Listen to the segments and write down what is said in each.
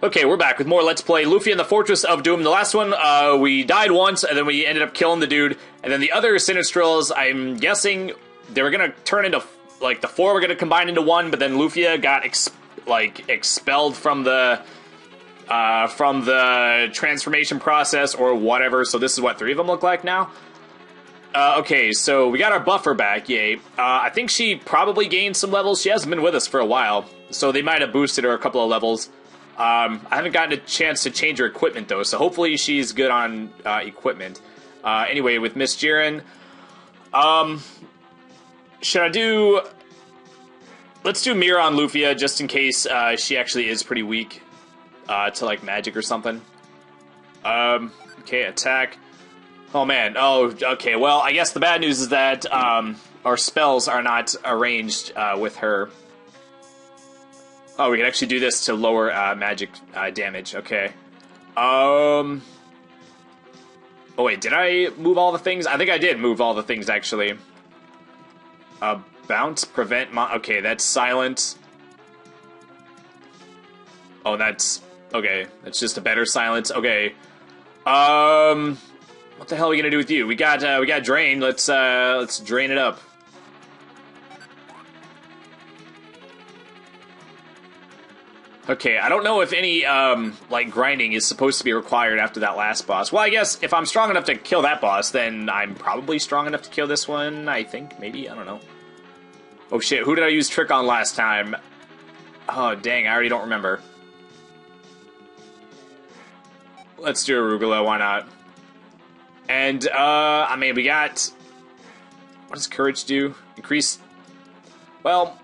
Okay, we're back with more Let's Play Lufia and the Fortress of Doom. The last one, we died once, and then we ended up killing the dude. And then the other Sinistrals, I'm guessing they were gonna turn into, like, the four were gonna combine into one, but then Lufia got, expelled from the transformation process or whatever. So this is what 3 of them look like now. Okay, so we got our buffer back, yay. I think she probably gained some levels. She hasn't been with us for a while, so they might have boosted her a couple of levels. I haven't gotten a chance to change her equipment, though, so hopefully she's good on equipment. Anyway, with Miss Jiren, should I do... Let's do Mirror on Lufia, just in case she actually is pretty weak to, like, magic or something. Okay, attack. Oh, man. Oh, okay, well, I guess the bad news is that our spells are not arranged with her. Oh, we can actually do this to lower magic damage. Okay. Oh, wait, did I move all the things? I think I did move all the things, actually. Bounce, prevent, okay, that's silent. Oh, that's... Okay, that's just a better silence. Okay. What the hell are we gonna do with you? We got drain. Let's drain it up. Okay, I don't know if any, like, grinding is supposed to be required after that last boss. Well, I guess if I'm strong enough to kill that boss, then I'm probably strong enough to kill this one, I think. Maybe? I don't know. Oh, shit. Who did I use Trick on last time? Oh, dang. I already don't remember. Let's do Arugula. Why not? And, I mean, we got... What does Courage do? Increase... Well...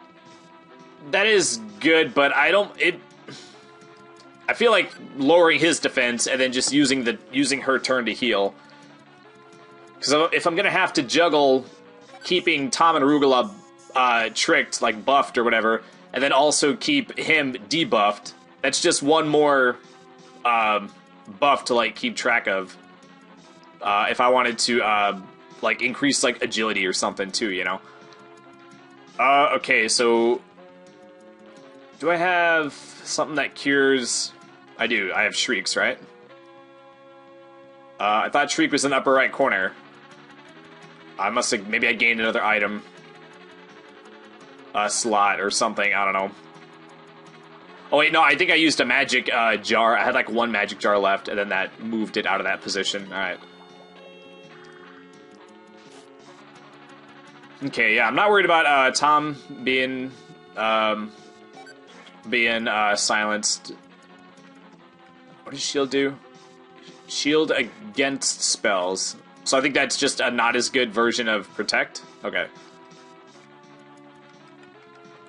That is good, but I don't... I feel like lowering his defense and then just using her turn to heal. Because if I'm gonna have to juggle keeping Tom and Arugula tricked, like buffed or whatever, and then also keep him debuffed, that's just one more buff to like keep track of. If I wanted to like increase like agility or something too, you know. Okay, so do I have something that cures? I do. I have Shrieks, right? I thought Shriek was in the upper right corner. I must have... Maybe I gained another item. Slot or something. I don't know. Oh, wait, no. I think I used a magic jar. I had, like, one magic jar left, and then that moved it out of that position. Alright. Okay, yeah. I'm not worried about Tom being silenced. What does shield do? Shield against spells. So I think that's just a not as good version of protect. Okay.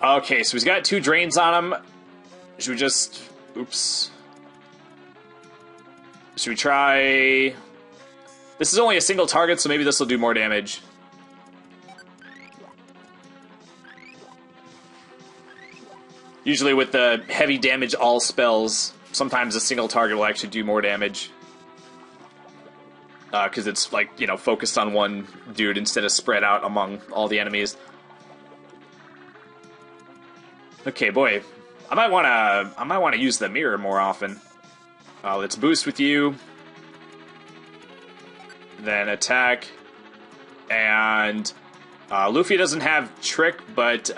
Okay, so he's got 2 drains on him. Should we just... Oops. Should we try... This is only a single target, so maybe this will do more damage. Usually with the heavy damage all spells, sometimes a single target will actually do more damage. Because it's, like, you know, focused on one dude instead of spread out among all the enemies. Okay, boy. I might wanna use the mirror more often. Let's boost with you. Then attack. And Lufia doesn't have trick, but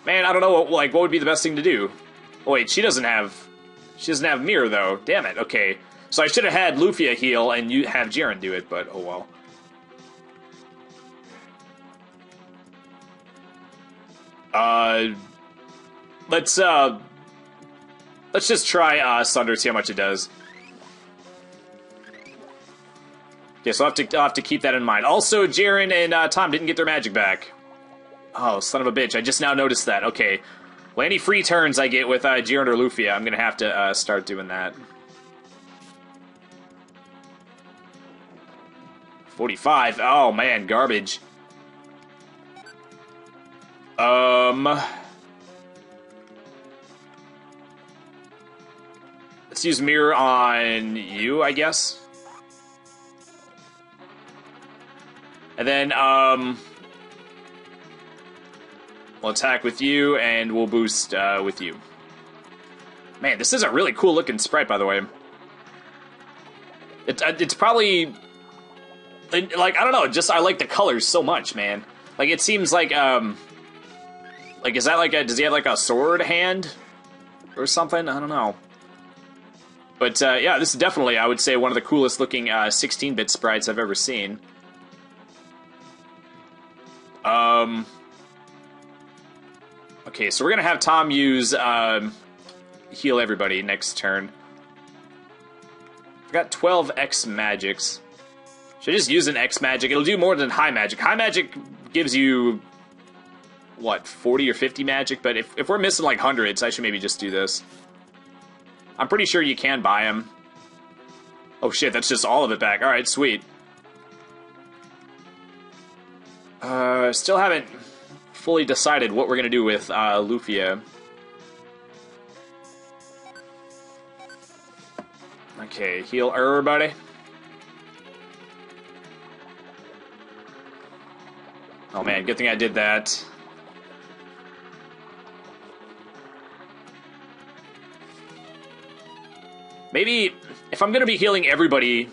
Man, I don't know what would be the best thing to do. Oh, wait, she doesn't have mirror though. Damn it. Okay. So I should have had Lufia heal and you have Jiren do it, but oh well. Let's just try Sunder, see how much it does. Okay, so I'll have to keep that in mind. Also, Jiren and Tom didn't get their magic back. Oh, son of a bitch, I just now noticed that. Okay. Well, any free turns I get with Jiren or Lufia, I'm gonna have to start doing that. 45. Oh, man, garbage. Let's use Mirror on you, I guess. And then, We'll attack with you, and we'll boost with you. Man, this is a really cool looking sprite, by the way. It's probably, like, I don't know, just I like the colors so much, man. Like, it seems like is that like does he have like a sword hand or something? I don't know. But yeah, this is definitely, I would say, one of the coolest looking 16-bit sprites I've ever seen. Okay, so we're gonna have Tom use heal everybody next turn. I've got 12 X magics. Should I just use an X magic? It'll do more than high magic. High magic gives you, what, 40 or 50 magic? But if we're missing like hundreds, I should maybe just do this. I'm pretty sure you can buy them. Oh shit, that's just all of it back. Alright, sweet. Still haven't fully decided what we're gonna do with Lufia. Okay, heal everybody. Oh man, good thing I did that. Maybe, if I'm gonna be healing everybody,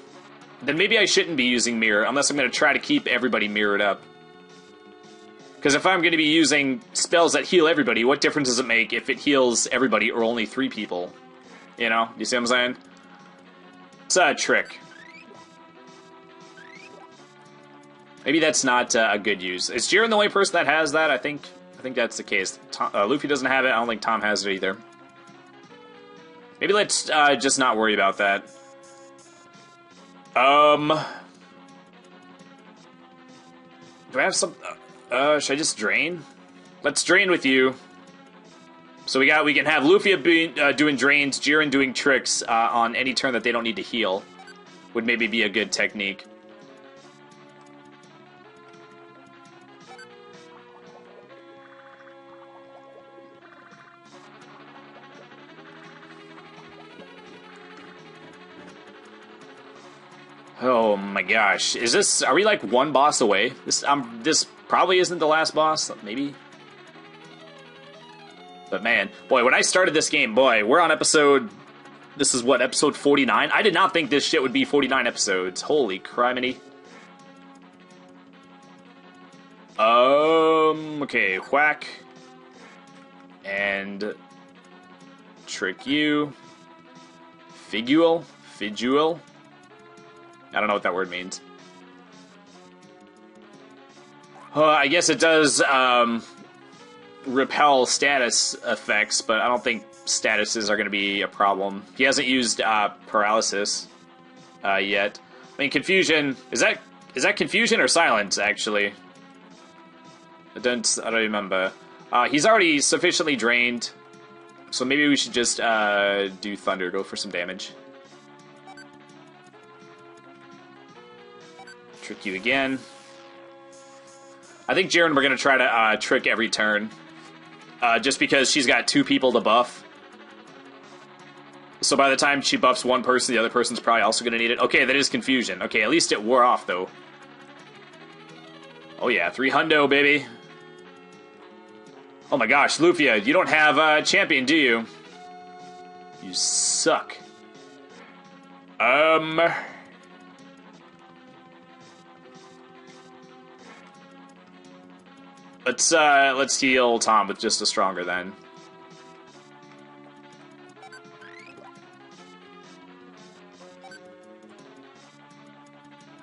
then maybe I shouldn't be using mirror, unless I'm gonna try to keep everybody mirrored up. Because if I'm gonna be using spells that heal everybody, what difference does it make if it heals everybody or only 3 people? You know? You see what I'm saying? It's a trick. Maybe that's not a good use. Is Jiren the only person that has that? I think that's the case. Luffy doesn't have it. I don't think Tom has it either. Maybe let's just not worry about that. Do I have some... should I just drain? Let's drain with you. So we can have Lufia doing drains, Jiren doing tricks on any turn that they don't need to heal. Would maybe be a good technique. Oh my gosh. Are we like one boss away? This probably isn't the last boss, maybe? But man, boy, when I started this game, boy, we're on episode... This is what, episode 49? I did not think this shit would be 49 episodes. Holy criminy. Okay, whack. And... trick you. Figual? Fidual? I don't know what that word means. I guess it does, repel status effects, but I don't think statuses are going to be a problem. He hasn't used paralysis yet. I mean, confusion is that confusion or silence? Actually, I don't remember. He's already sufficiently drained, so maybe we should just do thunder, go for some damage. Trick you again. I think Jiren we're going to try to trick every turn. Just because she's got 2 people to buff. So by the time she buffs one person, the other person's probably also going to need it. Okay, that is confusion. Okay, at least it wore off, though. Oh yeah, 300, baby. Oh my gosh, Lufia, you don't have a champion, do you? You suck. Let's heal Tom with just a stronger then.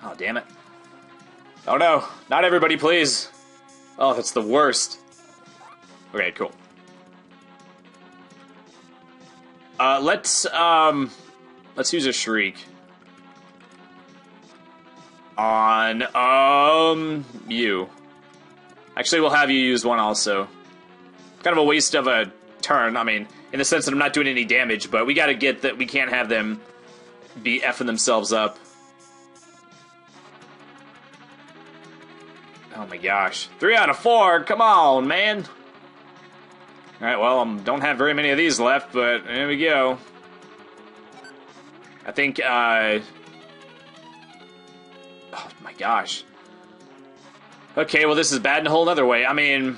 Oh, damn it. Oh no, not everybody, please. Oh, that's the worst. Okay, cool. Let's use a shriek. On, you. Actually, we'll have you use one also. Kind of a waste of a turn. I mean, in the sense that I'm not doing any damage, but we gotta get that. We can't have them be effing themselves up. Oh my gosh. 3 out of 4! Come on, man! Alright, well, don't have very many of these left, but there we go. I think, oh my gosh. Okay, well, this is bad in a whole other way. I mean,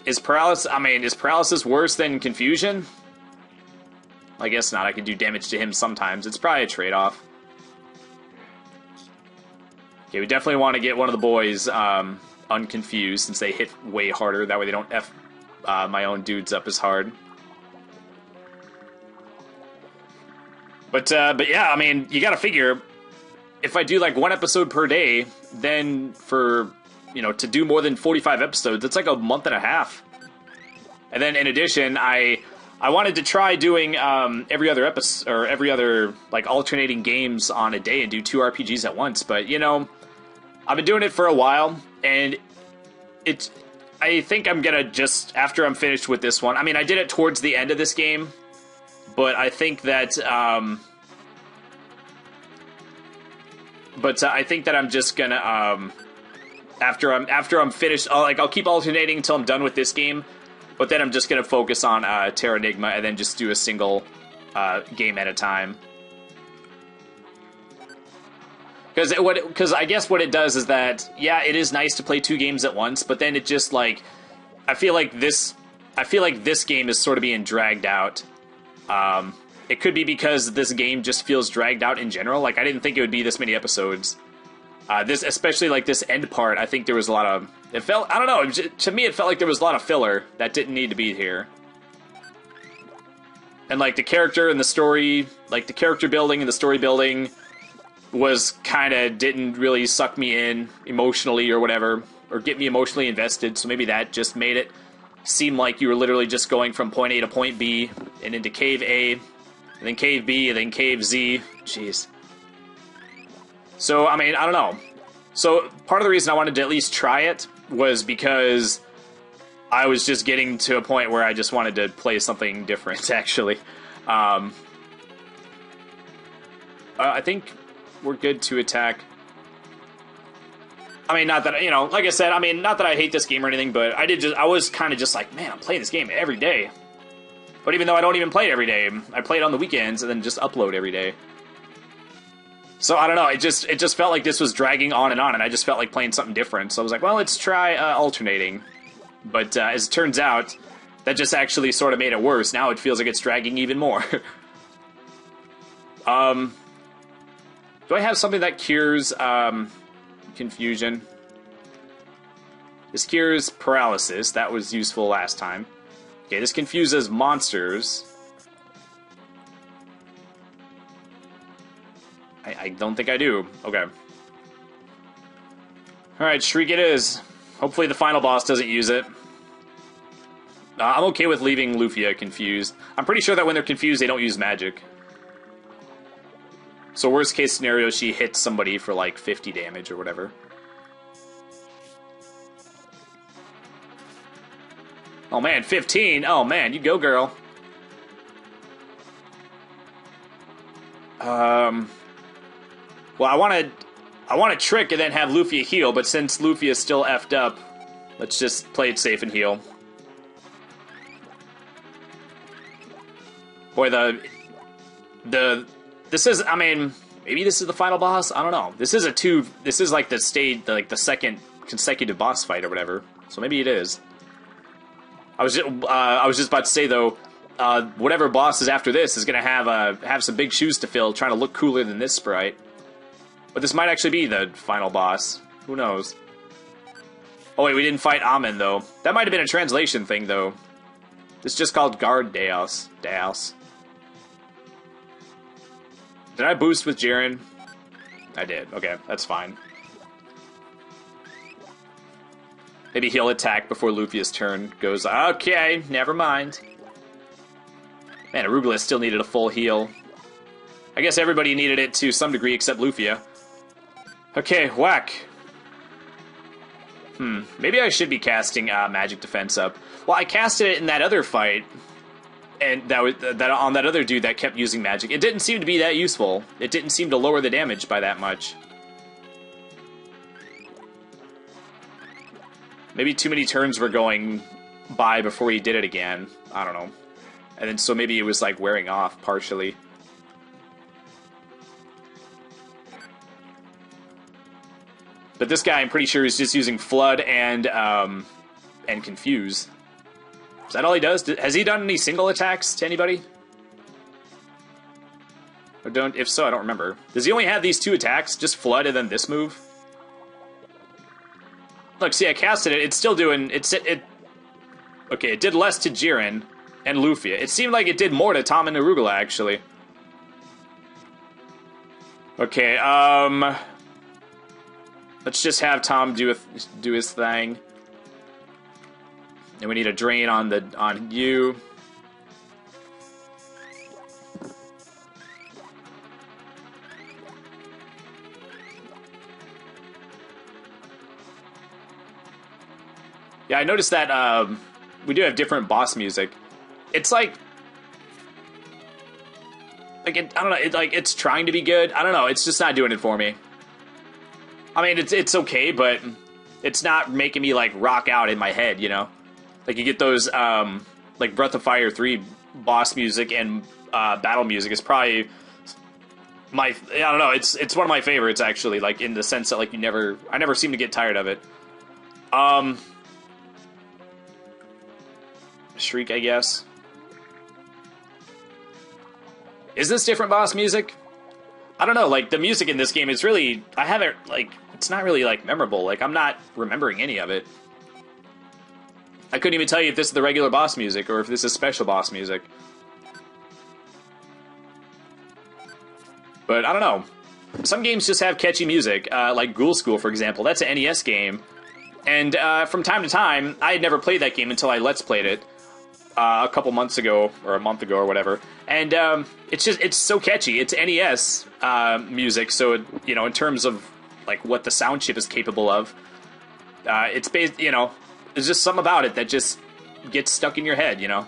Is paralysis... I mean, is paralysis worse than confusion? I guess not. I can do damage to him sometimes. It's probably a trade-off. Okay, we definitely want to get one of the boys unconfused, since they hit way harder. That way they don't F my own dudes up as hard. But yeah, I mean, you gotta figure, if I do like 1 episode per day, then for, you know, to do more than 45 episodes, it's like a month and a half. And then in addition, I wanted to try doing every other episode, or every other, like, alternating games on a day and do 2 RPGs at once. But, you know, I've been doing it for a while, and I think I'm gonna just, after I'm finished with this one, I mean, I did it towards the end of this game, but I think that, I think that I'm just gonna, after I'm finished, I'll keep alternating until I'm done with this game, but then I'm just gonna focus on Terranigma and then just do a single game at a time. Because I guess what it does is that, yeah, it is nice to play 2 games at once, but then it just, like, I feel like this game is sort of being dragged out. It could be because this game just feels dragged out in general. Like, I didn't think it would be this many episodes. This, especially like this end part, I think there was a lot of, I don't know, to me it felt like there was a lot of filler that didn't need to be here. And like the character and the story, like the character building and the story building was kinda, didn't really suck me in emotionally or whatever, or get me emotionally invested, so maybe that just made it seem like you were literally just going from point A to point B, and into Cave A, and then Cave B, and then Cave Z. Jeez. So, I mean, I don't know. So, part of the reason I wanted to at least try it was because I was just getting to a point where I just wanted to play something different, actually. I think we're good to attack. I mean, not that, you know, like I said, I mean, not that I hate this game or anything, but I was kind of just like, man, I'm playing this game every day. But even though I don't even play it every day, I play it on the weekends and then just upload every day. So, I don't know, it just felt like this was dragging on, and I just felt like playing something different. So I was like, well, let's try alternating. But as it turns out, that just actually sort of made it worse. Now it feels like it's dragging even more. Do I have something that cures confusion? This cures paralysis. That was useful last time. Okay, this confuses monsters. I don't think I do. Okay. Alright, Shriek it is. Hopefully the final boss doesn't use it. I'm okay with leaving Lufia confused. I'm pretty sure that when they're confused, they don't use magic. So worst case scenario, she hits somebody for like 50 damage or whatever. Oh man, 15! Oh man, you go, girl. Well, I want to trick and then have Lufia heal, but since Lufia's still effed up, let's just play it safe and heal. Boy, this is, I mean, maybe this is the final boss? I don't know. This is like the second consecutive boss fight or whatever. So maybe it is. I was just about to say though, whatever boss is after this is gonna have some big shoes to fill, trying to look cooler than this sprite. But this might actually be the final boss. Who knows? Oh wait, we didn't fight Amen though. That might have been a translation thing though. It's just called Guard Deus. Did I boost with Jiren? I did. Okay, that's fine. Maybe he'll attack before Lufia's turn goes. Okay, never mind. Man, Arugula still needed a full heal. I guess everybody needed it to some degree except Lufia. Okay, whack. Maybe I should be casting magic defense up. Well, I casted it in that other fight, and that on that other dude that kept using magic. It didn't seem to be that useful. It didn't seem to lower the damage by that much. Maybe too many turns were going by before he did it again. I don't know. And then so maybe it was like wearing off partially. But this guy, I'm pretty sure, is just using Flood and Confuse. Is that all he does? Has he done any single attacks to anybody? Or don't? If so, I don't remember. Does he only have these 2 attacks? Just Flood and then this move? Look, see, I casted it. It's still doing... Okay, it did less to Jiren and Lufia. It seemed like it did more to Tom and Arugula, actually. Okay, let's just have Tom do his thing. And we need a drain on you. Yeah, I noticed that we do have different boss music. It's like I don't know. It's trying to be good. I don't know. It's just not doing it for me. I mean, it's okay, but it's not making me like rock out in my head. You know, like you get those like Breath of Fire 3 boss music and battle music is probably I don't know. It's one of my favorites actually. Like in the sense that like I never seem to get tired of it. Shriek, I guess. Is this different boss music? I don't know, like, the music in this game is really... I haven't, like... It's not really, like, memorable. Like, I'm not remembering any of it. I couldn't even tell you if this is the regular boss music or if this is special boss music. But, I don't know. Some games just have catchy music. Like Ghoul School, for example. That's an NES game. And from time to time, I had never played that game until I Let's Played it. A couple months ago, or a month ago, or whatever, and it's so catchy. It's NES music, so it, you know, in terms of like what the sound chip is capable of, it's based, you know, there's just something about it that just gets stuck in your head, you know.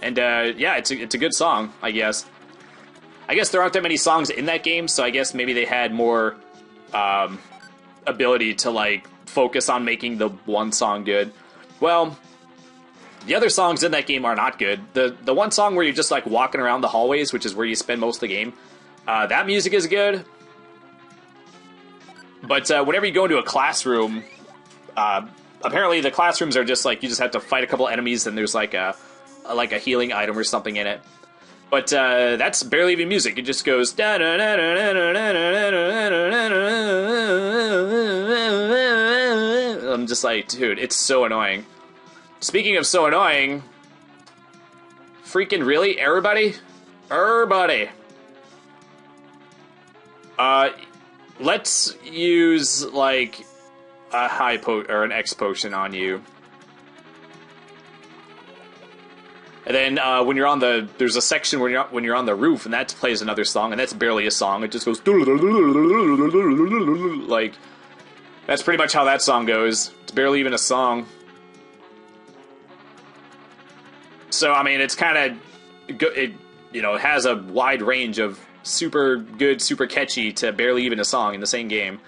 And yeah, it's a good song, I guess. I guess there aren't that many songs in that game, so I guess maybe they had more ability to like focus on making the one song good. Well. The other songs in that game are not good. The one song where you're just like walking around the hallways, which is where you spend most of the game, that music is good. But whenever you go into a classroom, apparently the classrooms are just like you just have to fight a couple enemies and there's like a healing item or something in it. But that's barely even music. It just goes. I'm just like, dude, it's so annoying. Speaking of so annoying, freaking really, everybody? Let's use like a high or an X potion on you. And then when you're on there's a section when you're on the roof, and that plays another song, and that's barely a song. It just goes like that's pretty much how that song goes. It's barely even a song. So, I mean, it's kind of, it, you know, has a wide range of super good, super catchy to barely even a song in the same game.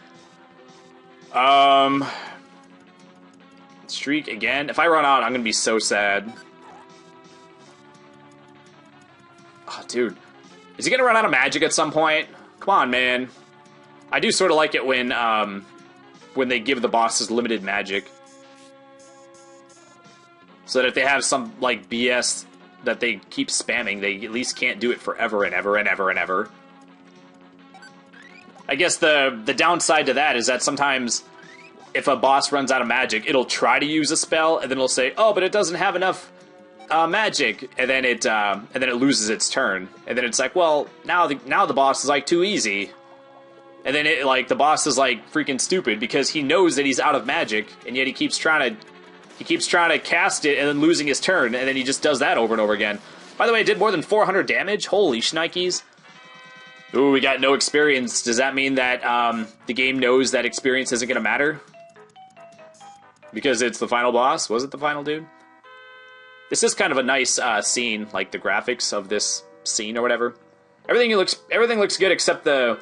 Streak again. If I run out, I'm going to be so sad. Oh, dude. Is he going to run out of magic at some point? Come on, man. I do sort of like it when they give the bosses limited magic. So that if they have some, like, BS that they keep spamming, they at least can't do it forever and ever and ever and ever. I guess the downside to that is that sometimes if a boss runs out of magic, it'll try to use a spell, and then it'll say, oh, but it doesn't have enough magic, and then it loses its turn. And then it's like, well, now the boss is, like, too easy. And then, the boss is, like, freaking stupid because he knows that he's out of magic, and yet he keeps trying to cast it and then losing his turn, and then he just does that over and over again. By the way, it did more than 400 damage? Holy shnikes. Ooh, we got no experience. Does that mean that the game knows that experience isn't going to matter? Because it's the final boss? Was it the final dude? This is kind of a nice scene, like the graphics of this scene or whatever. Everything looks good except the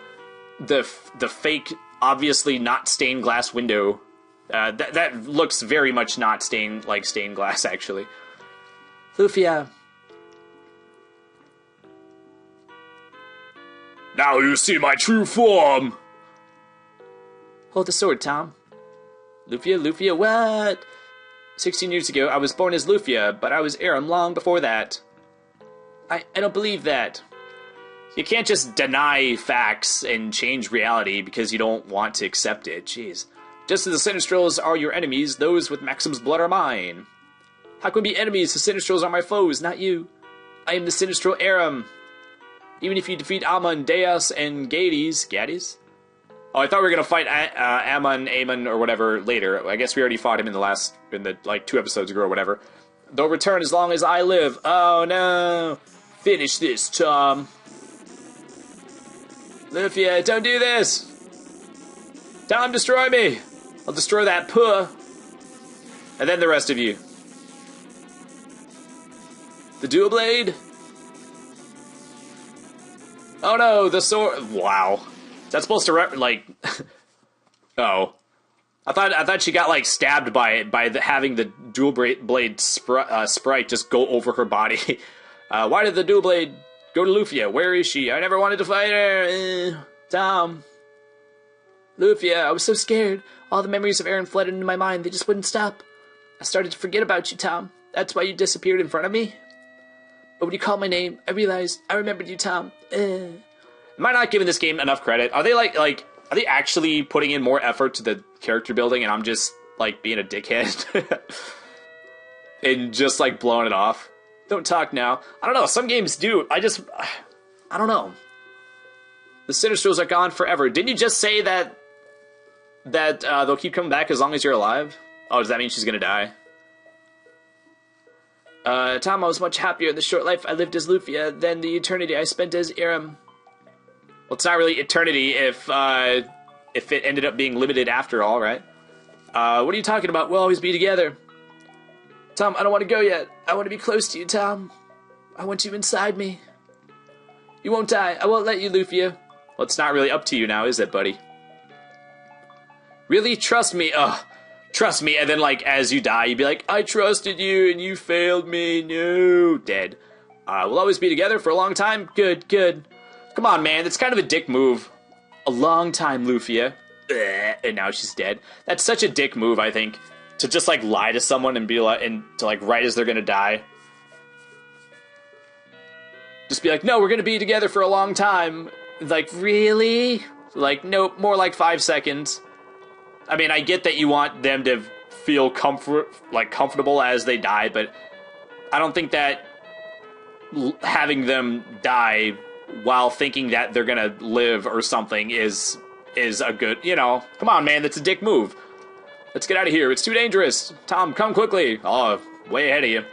fake, obviously not stained glass window. That looks very much not stained glass, actually. Lufia. Now you see my true form! Hold the sword, Tom. Lufia, what? 16 years ago, I was born as Lufia, but I was Aram long before that. I don't believe that. You can't just deny facts and change reality because you don't want to accept it. Jeez. Just as the Sinistrals are your enemies, those with Maxim's blood are mine. How can we be enemies? The Sinistrals are my foes, not you. I am the Sinistral Aram. Even if you defeat Amon, Deus, and Gades? Oh, I thought we were gonna fight Amon, or whatever later. I guess we already fought him in the like 2 episodes ago or whatever. They'll return as long as I live. Oh no! Finish this, Tom. Lufia, don't do this! Tom, destroy me! I'll destroy that puh. And then the rest of you. The dual blade? Oh no, the sword. Wow. Is that supposed to like? Oh, I thought she got like stabbed by it having the dual blade sprite just go over her body. Why did the dual blade go to Lufia? Where is she? I never wanted to fight her. Tom. Lufia, I was so scared. All the memories of Aaron flooded into my mind. They just wouldn't stop. I started to forget about you, Tom. That's why you disappeared in front of me. But when you called my name, I realized I remembered you, Tom. Am I not giving this game enough credit? Are they are they actually putting in more effort to the character building and I'm just like being a dickhead? And just like blowing it off? Don't talk now. I don't know, some games do. I don't know. The Sinistrals are gone forever. Didn't you just say that they'll keep coming back as long as you're alive? Oh, does that mean she's gonna die? Tom, I was much happier in the short life I lived as Lufia than the eternity I spent as Aram. Well, it's not really eternity if it ended up being limited after all, right? What are you talking about? We'll always be together. Tom, I don't want to go yet. I want to be close to you, Tom. I want you inside me. You won't die. I won't let you, Lufia. Well, it's not really up to you now, is it, buddy? Really? Trust me. Ugh. Trust me. And then, like, as you die, you'd be like, I trusted you and you failed me. No. Dead. We'll always be together for a long time. Good, good. Come on, man. That's kind of a dick move. A long time, Lufia. And now she's dead. That's such a dick move, I think. To just, like, lie to someone and be like, right as they're gonna die. Just be like, no, we're gonna be together for a long time. Like, really? Like, nope, more like 5 seconds. I mean, I get that you want them to feel comfortable as they die, but I don't think that having them die while thinking that they're gonna live or something is a good, you know, come on, man, that's a dick move. Let's get out of here. It's too dangerous. Tom, come quickly. Oh, way ahead of you.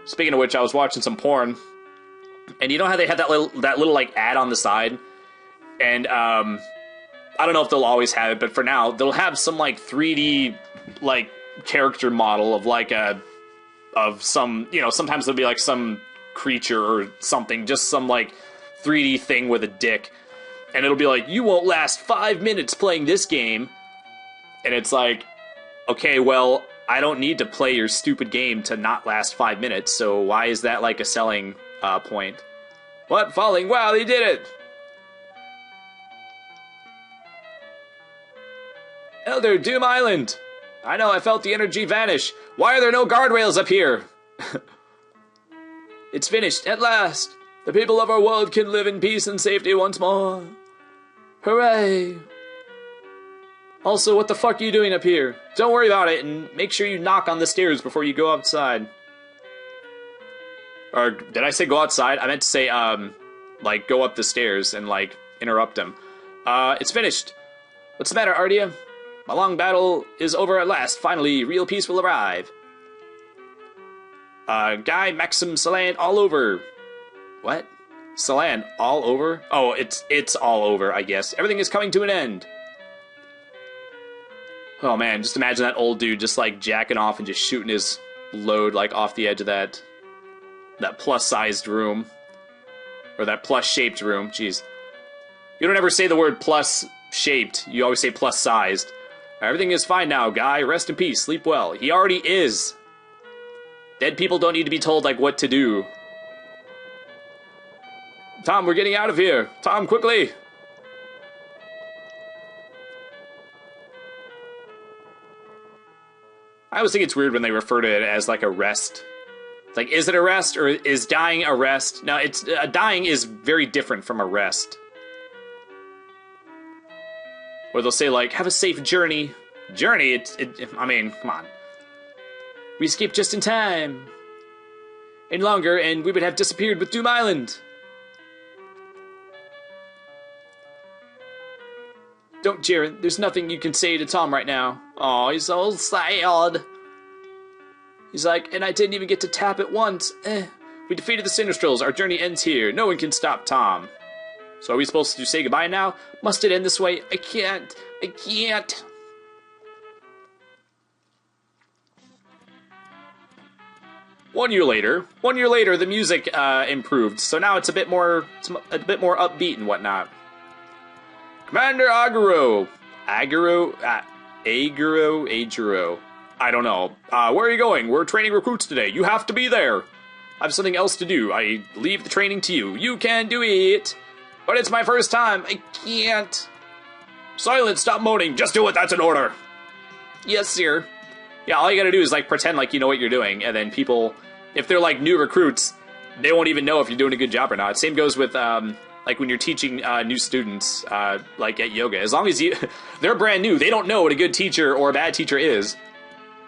Speaking of which, I was watching some porn, and you know how they had that little like ad on the side, and I don't know if they'll always have it, but for now they'll have some like 3D like character model of like of some, you know, sometimes there'll be like some creature or something, just some like 3D thing with a dick, and it'll be like, you won't last 5 minutes playing this game, and it's like, okay, well, I don't need to play your stupid game to not last 5 minutes, so why is that like a selling point? What? Falling? Wow, they did it! Elder, Doom Island! I know, I felt the energy vanish. Why are there no guardrails up here? It's finished, at last! The people of our world can live in peace and safety once more. Hooray! Also, what the fuck are you doing up here? Don't worry about it, and make sure you knock on the stairs before you go outside. Or, did I say go outside? I meant to say, like, go up the stairs and, like, interrupt them. It's finished. What's the matter, Ardia? My long battle is over at last. Finally, real peace will arrive. Guy, Maxim, Salan, all over. What? Salan, all over? Oh, it's all over, I guess. Everything is coming to an end. Oh man, just imagine that old dude just like jacking off and just shooting his load like off the edge of that plus-sized room. Or that plus-shaped room, jeez. You don't ever say the word plus-shaped, you always say plus-sized. Everything is fine now, Guy. Rest in peace, sleep well. He already is. Dead people don't need to be told like what to do. Tom, we're getting out of here. Tom, quickly. I always think it's weird when they refer to it as, like, a rest. It's like, is it a rest, or is dying a rest? No, it's dying is very different from a rest. Or they'll say, like, have a safe journey. Journey? I mean, come on. We escaped just in time. Any longer, and we would have disappeared with Doom Island. Don't, Jaren. There's nothing you can say to Tom right now. Oh, he's so sad. He's like, and I didn't even get to tap it once. We defeated the Sinistrals. Our journey ends here. No one can stop Tom. So are we supposed to say goodbye now? Must it end this way? I can't. I can't. One year later, the music improved. So now it's a bit more upbeat and whatnot. Commander Aguro. Aguro. I don't know. Where are you going? We're training recruits today. You have to be there. I have something else to do. I leave the training to you. You can do it. But it's my first time. I can't. Silence, stop moaning. Just do it. That's an order. Yes, sir. Yeah, all you gotta do is, like, pretend like you know what you're doing. And then people, if they're, like, new recruits, they won't even know if you're doing a good job or not. Same goes with, like, when you're teaching new students, like, at yoga. As long as they're brand new, they don't know what a good teacher or a bad teacher is.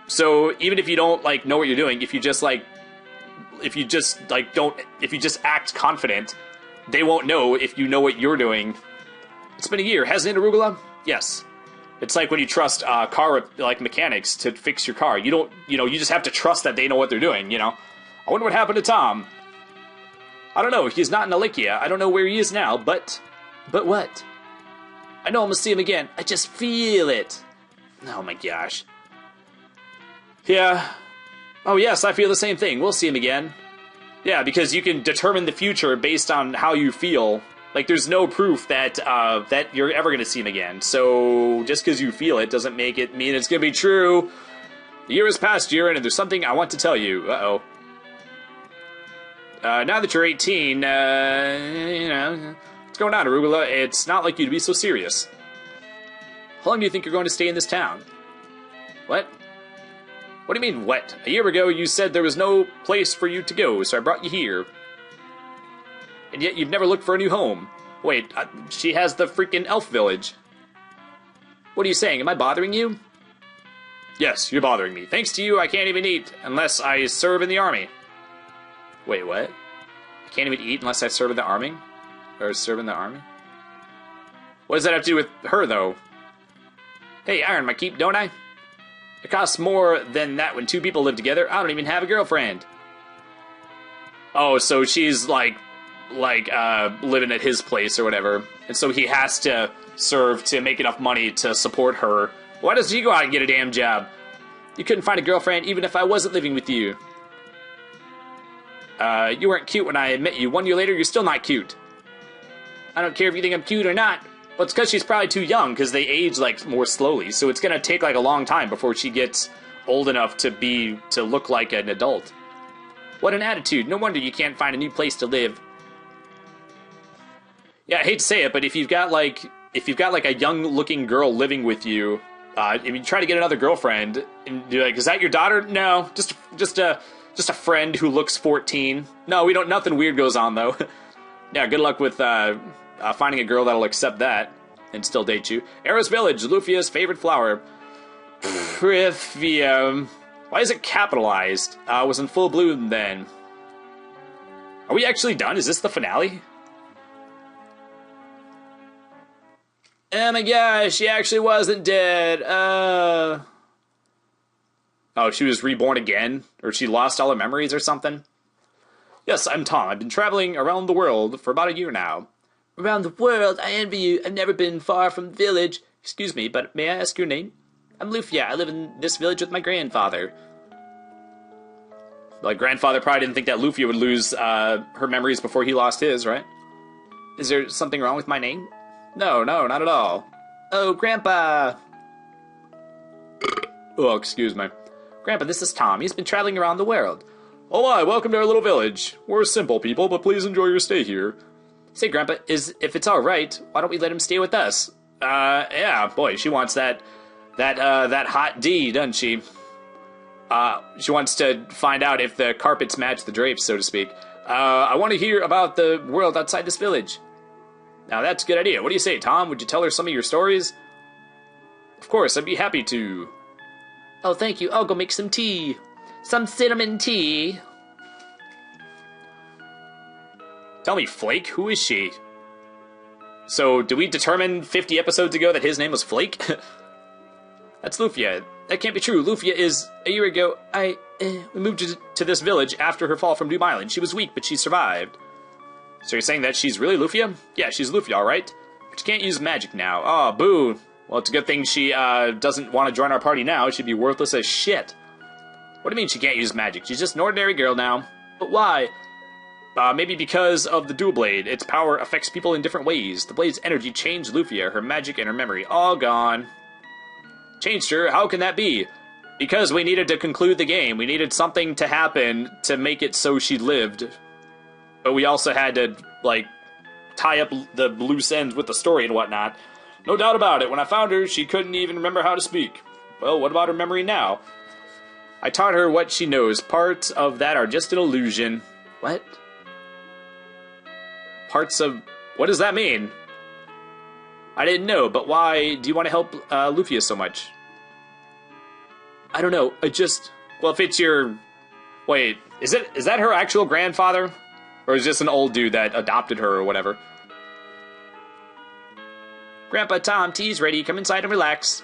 So even if you don't, like, know what you're doing, if you just act confident, they won't know if you know what you're doing. It's been a year, hasn't it, Arugula? Yes. It's like when you trust car, like, mechanics to fix your car. You just have to trust that they know what they're doing, you know? I wonder what happened to Tom. I don't know, he's not in Alicia. I don't know where he is now, but what? I know I'm gonna see him again. I just feel it. Oh my gosh. Yeah. Oh yes, I feel the same thing. We'll see him again. Yeah, because you can determine the future based on how you feel. Like, there's no proof that that you're ever going to see him again. So, just because you feel it doesn't make it mean it's going to be true. The year has passed, Jiren, and there's something I want to tell you. Uh-oh. Now that you're 18, you know, what's going on, Arugula? It's not like you to be so serious. How long do you think you're going to stay in this town? What? What do you mean, what? A year ago, you said there was no place for you to go, so I brought you here. And yet you've never looked for a new home. Wait, she has the freaking elf village. What are you saying? Am I bothering you? Yes, you're bothering me. Thanks to you, I can't even eat unless I serve in the army. Wait, what? I can't even eat unless I serve in the army? Or serve in the army? What does that have to do with her, though? Hey, I earn my keep, don't I? It costs more than that when two people live together. I don't even have a girlfriend. Oh, so she's like living at his place or whatever. And so he has to serve to make enough money to support her. Why doesn't he go out and get a damn job? You couldn't find a girlfriend even if I wasn't living with you. You weren't cute when I met you. 1 year later, you're still not cute. I don't care if you think I'm cute or not. Well, it's because she's probably too young, because they age, like, more slowly. So it's going to take, like, a long time before she gets old enough to look like an adult. What an attitude. No wonder you can't find a new place to live. Yeah, I hate to say it, but if you've got, like, a young-looking girl living with you, if you try to get another girlfriend, and you're like, is that your daughter? No, just a friend who looks 14. No, nothing weird goes on, though. Yeah, good luck with, finding a girl that'll accept that and still date you. Eris Village, Lufia's favorite flower. Trypophobia. Why is it capitalized? Was in full bloom then. Are we actually done? Is this the finale? Oh my gosh, she actually wasn't dead. Oh, she was reborn again? Or she lost all her memories or something? Yes, I'm Tom. I've been traveling around the world for about a year now. Around the world? I envy you. I've never been far from the village. Excuse me, but may I ask your name? I'm Lufia. I live in this village with my grandfather. Like, grandfather probably didn't think that Lufia would lose her memories before he lost his, right? Is there something wrong with my name? No, not at all. Oh, Grandpa! Oh, excuse me. Grandpa, this is Tom. He's been traveling around the world. Oh my, welcome to our little village. We're simple people, but please enjoy your stay here. Say, Grandpa, if it's alright, why don't we let him stay with us? Yeah, boy, she wants that hot D, doesn't she? She wants to find out if the carpets match the drapes, so to speak. I want to hear about the world outside this village. Now, that's a good idea. What do you say, Tom? Would you tell her some of your stories? Of course, I'd be happy to. Oh, thank you. I'll go make some tea. Some cinnamon tea. Tell me, Flake, who is she? So, did we determine 50 episodes ago that his name was Flake? That's Lufia. That can't be true. Lufia is... A year ago, we moved to this village after her fall from Doom Island. She was weak, but she survived. So you're saying that she's really Lufia? Yeah, she's Lufia, alright. But she can't use magic now. Oh, boo. Well, it's a good thing she doesn't want to join our party now. She'd be worthless as shit. What do you mean she can't use magic? She's just an ordinary girl now. But why? Maybe because of the dual blade. Its power affects people in different ways. The blade's energy changed Lufia, her magic and her memory. All gone. Changed her? How can that be? Because we needed to conclude the game. We needed something to happen to make it so she lived. But we also had to, like, tie up the loose ends with the story and whatnot. No doubt about it. When I found her, she couldn't even remember how to speak. Well, what about her memory now? I taught her what she knows. Parts of that are just an illusion. What? Parts of... What does that mean? I didn't know, but why do you want to help Lufia so much? I don't know, I just... Well, if it's your... Wait, is that her actual grandfather? Or is this an old dude that adopted her or whatever? Grandpa Tom, tea's ready. Come inside and relax.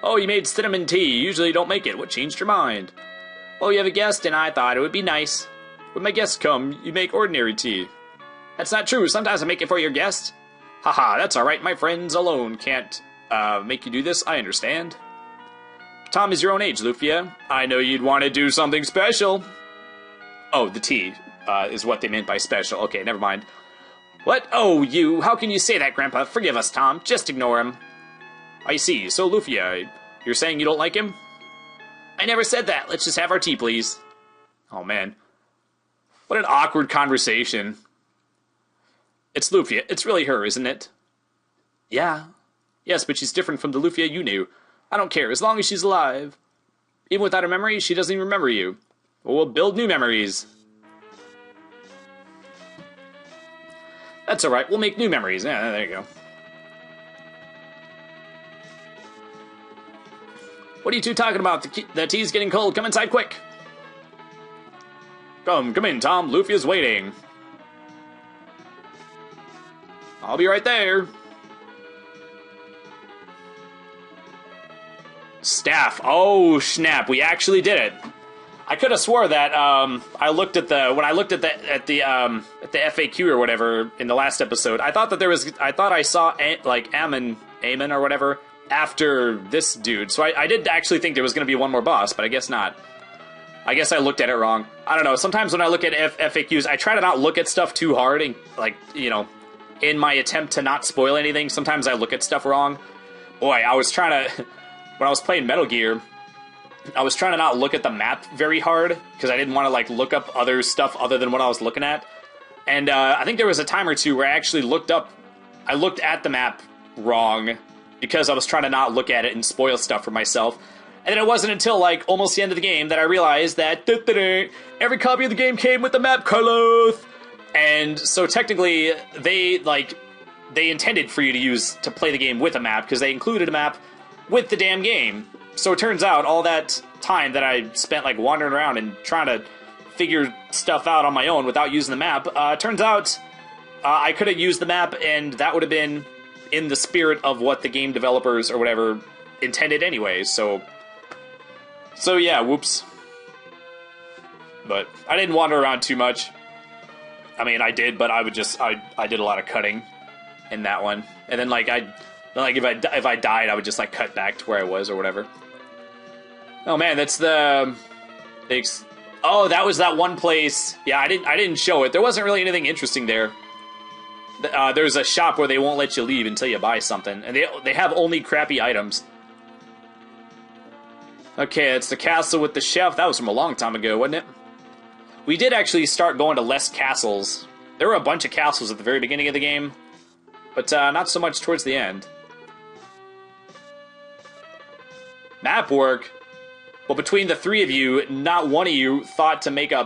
Oh, you made cinnamon tea. You usually don't make it. What changed your mind? Well, you have a guest, and I thought it would be nice. When my guests come, you make ordinary tea. That's not true. Sometimes I make it for your guests. Haha, that's alright. My friends alone can't make you do this. I understand. Tom is your own age, Lufia. I know you'd want to do something special. Oh, the tea is what they meant by special. Okay, never mind. What? Oh, you. How can you say that, Grandpa? Forgive us, Tom. Just ignore him. I see. So, Lufia, you're saying you don't like him? I never said that. Let's just have our tea, please. Oh, man. What an awkward conversation. It's Lufia. It's really her, isn't it? Yeah. Yes, but she's different from the Lufia you knew. I don't care, as long as she's alive. Even without her memory, she doesn't even remember you. Well, we'll build new memories. That's alright, we'll make new memories. Yeah, there you go. What are you two talking about? The tea's getting cold. Come inside quick. Come in, Tom. Lufia's waiting. I'll be right there. Staff. Oh, snap. We actually did it. I could have swore that when I looked at the FAQ or whatever in the last episode, I thought that I saw like Amon or whatever after this dude. So I did actually think there was going to be one more boss, but I guess not. I guess I looked at it wrong. I don't know. Sometimes when I look at FAQs, I try to not look at stuff too hard and, like, you know, in my attempt to not spoil anything, sometimes I look at stuff wrong. Boy, I was trying to... When I was playing Metal Gear, I was trying to not look at the map very hard, because I didn't want to, like, look up other stuff other than what I was looking at. And I think there was a time or two where I actually looked at the map wrong, because I was trying to not look at it and spoil stuff for myself. And then it wasn't until, like, almost the end of the game that I realized that every copy of the game came with the map, Carlos! And so technically, they intended for you to play the game with a map, because they included a map with the damn game. So it turns out all that time that I spent, like, wandering around and trying to figure stuff out on my own without using the map, turns out I could have used the map, and that would have been in the spirit of what the game developers or whatever intended anyway. So yeah, whoops. But I didn't wander around too much. I mean, I did, but I did a lot of cutting in that one. And then, like, if I died, I would just, like, cut back to where I was or whatever. Oh man, that's the... Oh, that was that one place. Yeah, I didn't show it. There wasn't really anything interesting there. There's a shop where they won't let you leave until you buy something, and they have only crappy items. Okay, it's the castle with the chef. That was from a long time ago, wasn't it? We did actually start going to less castles. There were a bunch of castles at the very beginning of the game, but not so much towards the end. Map work? Well, between the three of you, not one of you thought to make a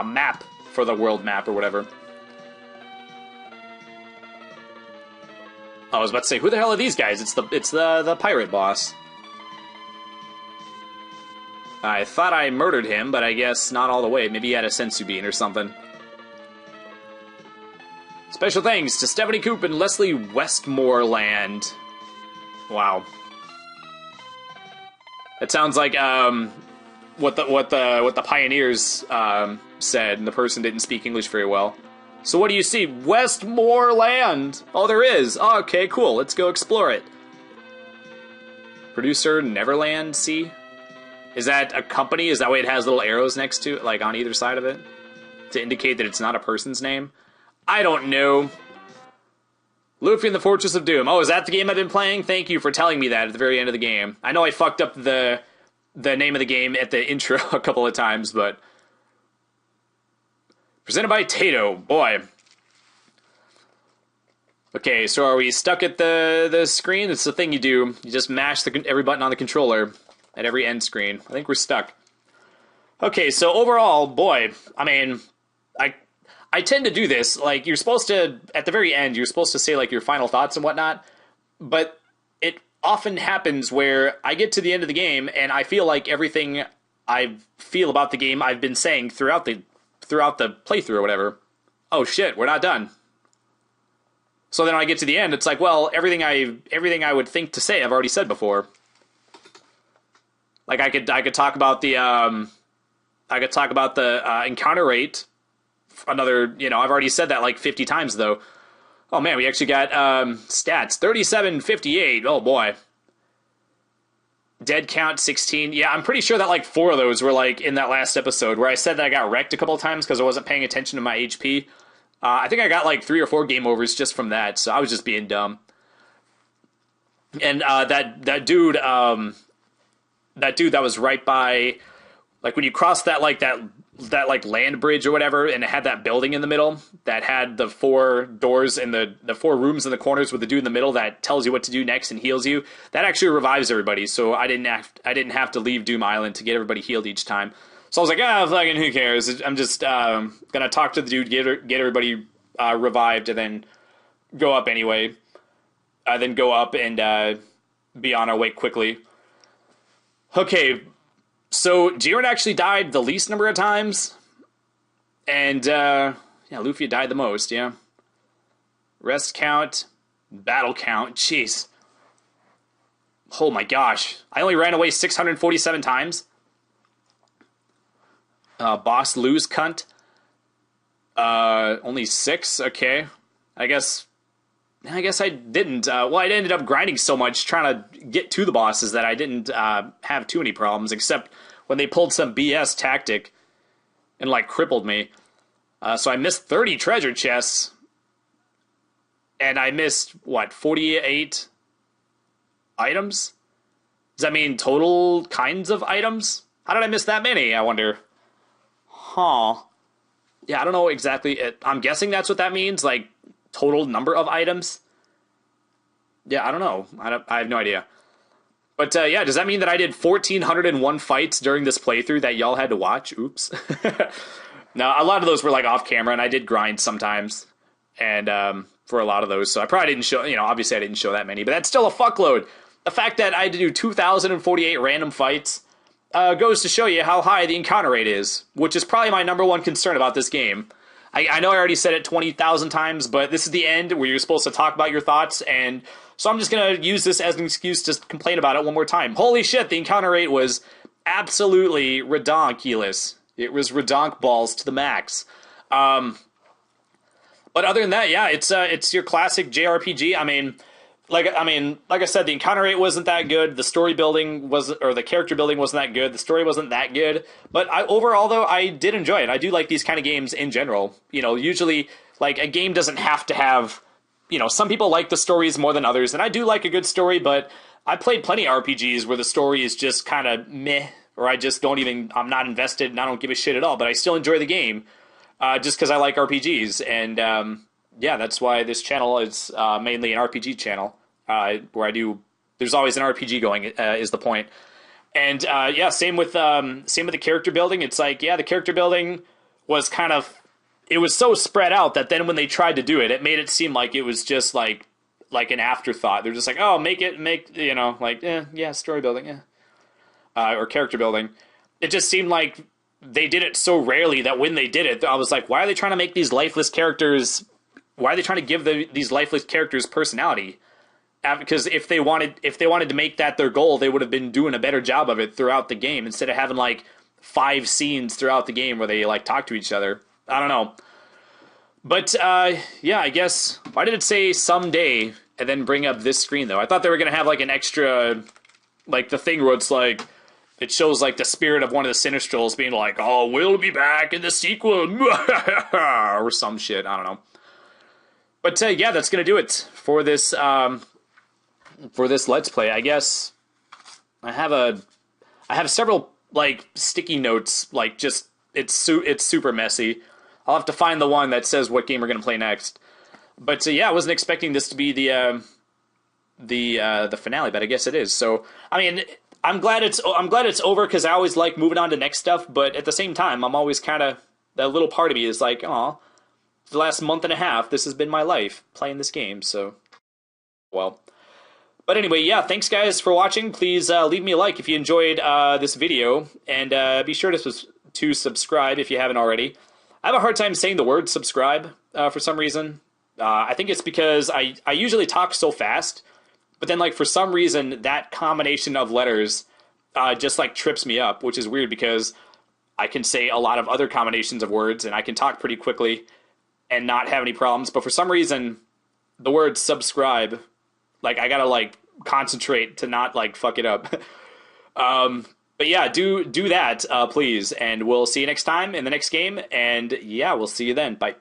map for the world map or whatever. I was about to say, who the hell are these guys? It's the pirate boss. I thought I murdered him, but I guess not all the way. Maybe he had a sensu bean or something. Special thanks to Stephanie Coop and Leslie Westmoreland. Wow. It sounds like what the pioneers said, and the person didn't speak English very well. So what do you see? Westmoreland! Oh, there is! Oh, okay, cool. Let's go explore it. Producer Neverland Sea? Is that a company? Is that why it has little arrows next to it, like on either side of it? To indicate that it's not a person's name? I don't know. Lufia and the Fortress of Doom. Oh, is that the game I've been playing? Thank you for telling me that at the very end of the game. I know I fucked up the name of the game at the intro a couple of times, but... Presented by Tato. Boy. Okay, so are we stuck at the screen? It's the thing you do. You just mash every button on the controller at every end screen. I think we're stuck. Okay, so overall, boy, I mean, I tend to do this. Like, you're supposed to, at the very end, you're supposed to say, like, your final thoughts and whatnot, but it often happens where I get to the end of the game, and I feel like everything I feel about the game I've been saying throughout the playthrough or whatever. Oh shit, we're not done. So then when I get to the end, it's like, well, everything I would think to say I've already said before. Like I could talk about the encounter rate. Another, I've already said that like 50 times though. Oh man, we actually got stats 3758. Oh boy. Dead count 16. Yeah, I'm pretty sure that like 4 of those were like in that last episode where I said that I got wrecked a couple of times because I wasn't paying attention to my HP. I think I got like 3 or 4 game overs just from that, so I was just being dumb. And that dude that was right by, like when you cross that land bridge or whatever, and it had that building in the middle that had the 4 doors and the 4 rooms in the corners with the dude in the middle that tells you what to do next and heals you. That actually revives everybody, so I didn't have to leave Doom Island to get everybody healed each time. So I was like, fucking who cares? I'm just gonna talk to the dude, get everybody revived, and then go up anyway. Then go up and be on our way quickly. Okay. So, Jiren actually died the least number of times, and, Lufia died the most, yeah. Rest count, battle count, jeez. Oh my gosh, I only ran away 647 times. Boss lose cunt. Only 6, okay. I guess I didn't. Well, I ended up grinding so much trying to get to the bosses that I didn't have too many problems, except when they pulled some BS tactic and, like, crippled me. So I missed 30 treasure chests, and I missed, 48 items? Does that mean total kinds of items? How did I miss that many, I wonder? Huh. Yeah, I don't know exactly. I'm guessing that's what that means, like, total number of items. Yeah, I don't know. I have no idea. But, yeah, does that mean that I did 1,401 fights during this playthrough that y'all had to watch? Oops. No, a lot of those were, like, off camera, and I did grind sometimes. And, for a lot of those. So I probably didn't show, obviously I didn't show that many. But that's still a fuckload. The fact that I had to do 2,048 random fights goes to show you how high the encounter rate is. Which is probably my number one concern about this game. I know I already said it 20,000 times, but this is the end where you're supposed to talk about your thoughts, and so I'm just going to use this as an excuse to complain about it one more time. Holy shit, the encounter rate was absolutely redonkulous. It was redonk balls to the max. But other than that, yeah, it's your classic JRPG. I mean, like I said, the encounter rate wasn't that good. The story building the character building wasn't that good. The story wasn't that good. But overall, though, I did enjoy it. I do like these kind of games in general. Usually, like, a game doesn't have to have, some people like the stories more than others, and I do like a good story, but I played plenty of RPGs where the story is just kind of meh, or I'm not invested and I don't give a shit at all, but I still enjoy the game, just because I like RPGs, and, yeah, that's why this channel is mainly an RPG channel, where I do There's always an RPG going, is the point. And yeah, same with the character building. It's like, yeah, the character building was kind of, it was so spread out that then when they tried to do it, it made it seem like it was just like an afterthought. They're just like, oh, yeah, story building, or character building. It just seemed like they did it so rarely that when they did it, I was like, why are they trying to make these lifeless characters? Why are they trying to give these lifeless characters personality? Because if they wanted to make that their goal, they would have been doing a better job of it throughout the game instead of having like 5 scenes throughout the game where they like talk to each other. I don't know. But yeah, I guess, why did it say someday and then bring up this screen though? I thought they were going to have like an extra, like the thing where it's like, it shows like the spirit of one of the Sinistrals being like, oh, we'll be back in the sequel, or some shit. I don't know. But yeah, that's going to do it for this Let's Play. I guess I have several like sticky notes, like just it's super messy. I'll have to find the one that says what game we're going to play next. But yeah, I wasn't expecting this to be the finale, but I guess it is. So I mean, I'm glad it's over because I always like moving on to next stuff. But at the same time, I'm always kind of, that little part of me is like, oh, the last month and a half, this has been my life playing this game. So, well. But anyway, yeah, thanks guys for watching. Please leave me a like if you enjoyed this video, and be sure to subscribe if you haven't already. I have a hard time saying the word subscribe for some reason. I think it's because I usually talk so fast, but then like for some reason that combination of letters just like trips me up, which is weird because I can say a lot of other combinations of words and I can talk pretty quickly and not have any problems. But for some reason, the word subscribe, like I gotta like concentrate to not like fuck it up. But yeah, do that, please. And we'll see you next time in the next game. And yeah, we'll see you then. Bye.